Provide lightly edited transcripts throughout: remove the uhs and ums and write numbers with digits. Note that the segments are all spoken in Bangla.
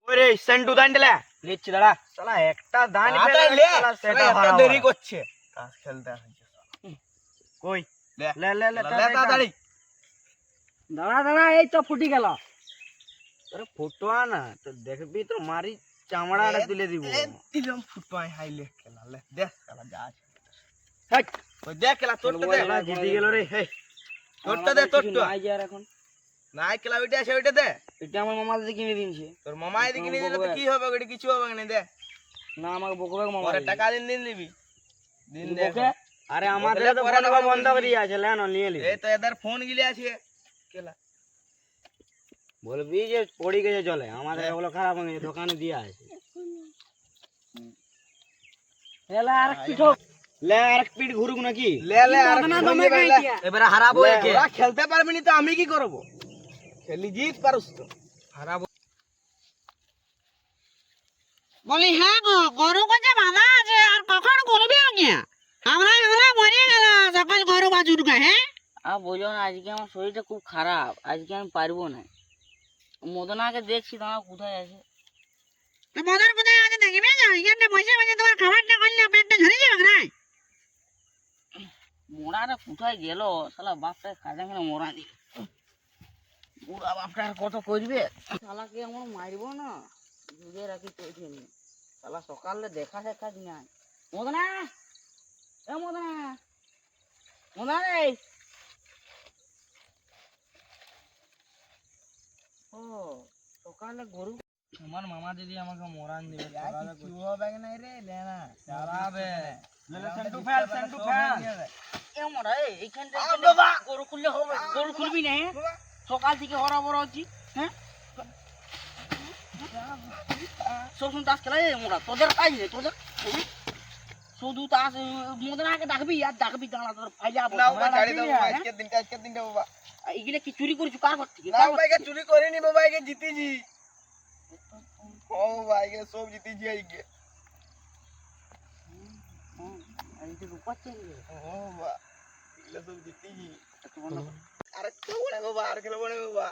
ওরে সেন্টু দান দিলা লিচ্ছি দাঁড়া শালা একটা দান সেটা দেরি করছে তাস খেলতে আসছে কই লে লে লে লে তাড়াতাড়ি দাঁড়া দাঁড়া এই তো ফুটি গেল আরে ফুটুয়া না তো দেখবি তো মারি চামড়াটা তুলে দিব দিলাম ফুটুয়াই হাইলে খেলা লে দেখ শালা যা আছে হেই ওই দেখ খেলা তোরটা দে জিতে গেল রে হে তোরটা দে তোরটা নাই যে আর এখন নাই খেলা ওইটা আছে ওইটা দে এটা আমার মামা দিদি কিনে দিয়েছে তোর মামা এদিকে কিনে দিলে তো কি হবে ওটা কিছু হবে না দে না আমাকে বকবে মামা ওরে টাকা দিন দিবি দিন দে আরে আমাদের তো ফোন বন্ধ করে আছে লেন নিয়ে লি এই তো এদের ফোন গিলে আছে খেলা বলবি যে পড়ি গেছে চলে আমাদের এগুলো খারাপ হয়ে গেছে দোকানে দিয়ে আছে এলা আর পিঠ লে আর পিঠ ঘুরুক নাকি লে লে আর এবারে হারাবো একে ওরা খেলতে পারবি না তো আমি কি করব খেলি জিত পারুস তো হারাবো বলি হ্যাঁ গো গরু কাছে বাঁধা আছে আর কখন করবে আগে আমরা মরে গেল সকাল গরু বাজুর গে হ্যাঁ বললো না আজকে আমার শরীরটা খুব খারাপ আজকে আমি পারবো না মদনাকে দেখছি তোমার কোথায় আছে তো মদন কোথায় আছে দেখবে যাও এখানে বসে বসে তোমার খাবারটা করলে পেটটা ঝরে যাবে না মোড়াটা কোথায় গেল শালা বাপটা কাজা কেন মোড়া দিল বুড়া বাপটা আর কত করবে শালাকে আমার মারবো না যুগে রাখি চলছে নি শালা সকালে দেখা সাক্ষাৎ নাই মদনা এ মদনা মদনা রে ও সকালে গরু আমার মামা দিদি আমাকে মোরান দিবে কি হবে না রে লে না চালাবে লে সেন্টু ফেল এ মোড়া এইখান থেকে গরু খুললে হবে গরু খুলবি না সকাল থেকে হরা বড় হচ্ছি হ্যাঁ সবসময় তাস খেলা মোড়া তোদের কাজ নেই তোদের শুধু তাস মদনাকে ডাকবি আর ডাকবি দাঁড়া তোর ফাইলে আজকের দিনটা বাবা এগুলো কি চুরি করেছো কার ঘর থেকে না ভাইকে চুরি করিনি বাবা একে জিতেছি ও ভাই একে সব জিতেছি আইকে ও বাবা এগুলো সব জিতেছি আরে কেউ না বাবা আর খেলবো না বাবা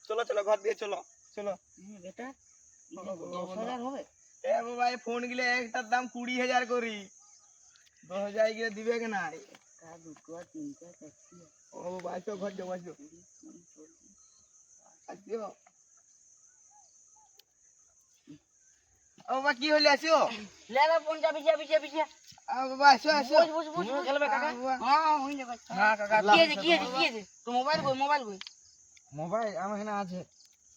চলো চলো ঘর দিয়ে চলো চলো বেটা 10,000 হবে এ বাবা এই ফোন গিলে একটার দাম 20,000 করি 10,000 গিলে দিবে কি না একটা দুটো তিনটা চারটি ও বাবা আসো ঘর যাও আসো আসো ও বাবা কি হইলে আসো লে লে ফোন যাবি যাবি যাবি যা আ বাবা আসো আসো বস বস বস খেলবে কাকা হ্যাঁ হই যাবে হ্যাঁ কাকা কি আছে তো মোবাইল কই মোবাইল আমার এখানে আছে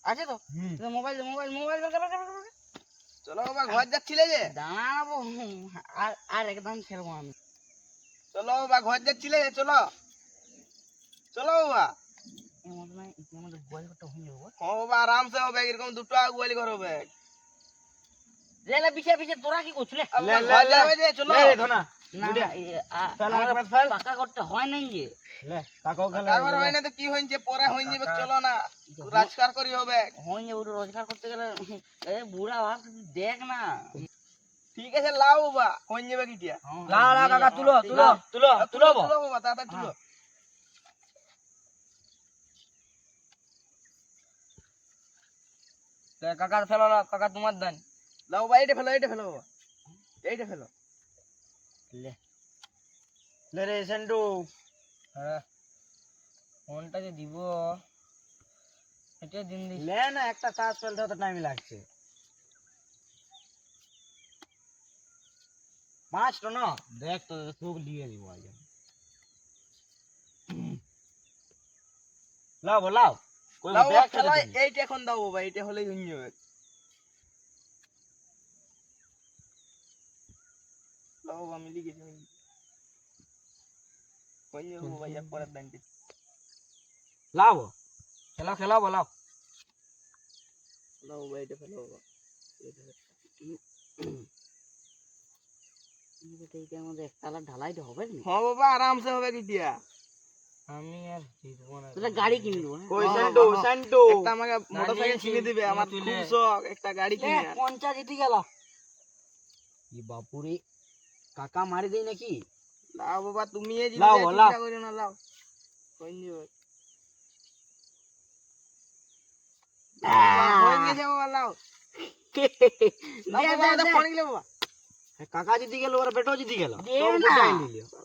আছে তো মোবাইল চলো বাবা ঘর যাচ্ছিলে যে দাঁড়াবো আর একদম খেলবো আমি চলো বাবা ঘর যাচ্ছিলে যে চলো চলো বাবা আমাদের গোয়াল ঘরটা হয়ে যাবো ও বাবা আরাম সে হবে এরকম দুটো গোয়াল ঘর হবে লে পিছে তোরা কি করছিস ঘর যাবে যে চলো না পাকা করতে হয় নাই যে তারপর হয় না তো কি হইছে পরে হই যাবে চলো না রাজকার করি হবে হয়ে যাবে রোজগার করতে গেলে এ বুড়া ভাব দেখ না ঠিক আছে লাও বাবা হই যাবে কি দিয়া লাও কাকা তুলো বাবা তাড়াতাড়ি তুলো কাকার ফেলো না কাকা তোমার দান লাও ভাই এটা ফেলো বাবা এইটা ফেলো লে রে সেন্টু হ্যাঁ ফোনটা যে দিব এটা দিন দি লে না একটা চার্জ ফেলতে তো টাইম লাগছে 5 তো না দেখ তো সব দিয়ে দিব আজ লাও কই লাও দেখ খেলা এইটা এখন দাও বাবা এইটা হলেই হই যাবে লাও বাবা মিলি গেছে হই যাবে বাবা এক পরের দানটি লাও খেলা লাও বাবা এইটা ফেলো বাবা এইটা আমাদের একতলা ঢালাইতে হবে না হ্যাঁ বাবা আরামসে হবে কি দিয়া আমি আর জিতবো না তোরা গাড়ি কিনবো কই সেন্টু একটা আমাকে মোটরসাইকেল কিনে দিবে আমার খুব শখ একটা গাড়ি কিনে 50 জিতে গেল ই বাপুরে কাকা মারি দেই নাকি লাও বাবা তুমি এই লাও চিন্তা করিও না লাও কই নিও হই গেছে বাবা লাও পানি গেলে বাবা কাকা জিতি গেল ওরা বেটো জিতি গেল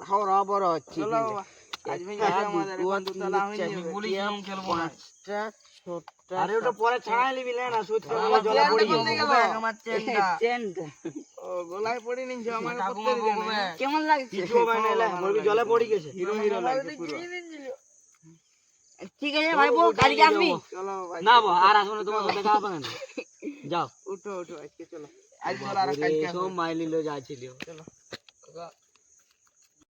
হাওড়া বড় হচ্ছে চলো বাবা আজ ভেঙে গেছে আমাদের এখন দুতলা হয়ে যাবে বলি কেমন খেলবো না পাঁচটা ছটা আরে ওটা পরে ছাড়াই নিবি না সুইট করে জলে পড়ে গেল আমার চেনটা চেনটা ও গলায় পড়ে নিছে আমার করতে দিবে না কেমন লাগছে কিছু বানাইলা বলবি জলে পড়ে গেছে হিরো হিরো লাগছে পুরো ঠিক আছে ভাইপো কালকে আসবি চলো ভাই না বা আর আসবো না তোমার সাথে দেখা হবে না যাও উঠো উঠো আজকে চলো আজ চলো আর কালকে সব মাইলিলো যা ছিল চলো